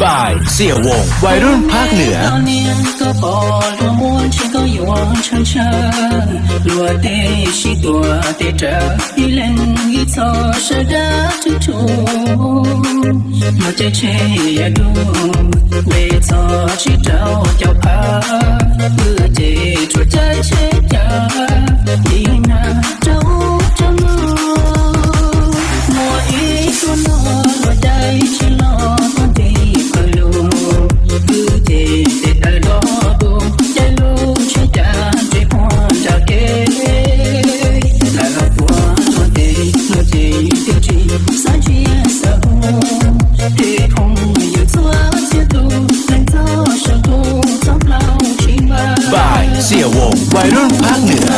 บ่ายเสี่ยวงวัยรุ่นภาคเหนือก็พอลัวม้วนฉันก็อยู่วางช้างช้าลัวเตชิตัวเตเจออีเล่นอีโซเสดาทุกทุกมาเจเชยดูเวโซชิเจ้าเจ้าพาเพื่อเจช่วยใจเชจาดีนะเจ้าเจ้ามัวอีตัวนอลัวใจชิลอมันดีพลูคือเจเตตาลอดูใจลูกชิจาใจพอนจากเกลาลาตัวโนเตโนเจเตจีสาจีสะหูเตคงอยู่ตัวเสียดูเล่นต่อชะดูจับเราชิมาบ่ายเสี่ยวงวัยรุ่นภาคเหนือ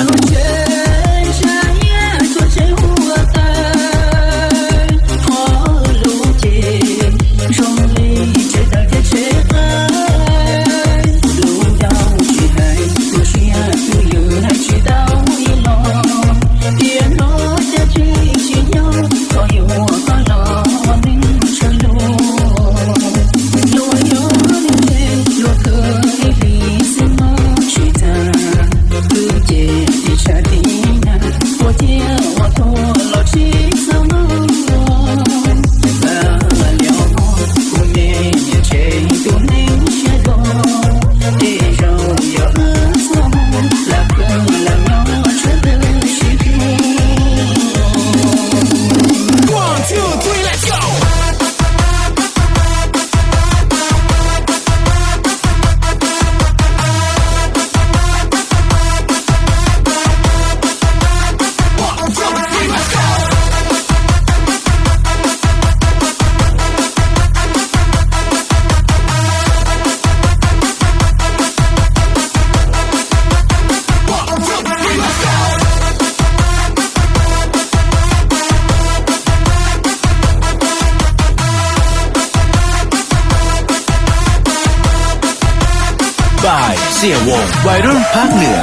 บ่ายเสี่ยวงวัยรุ่นภาคเหนือ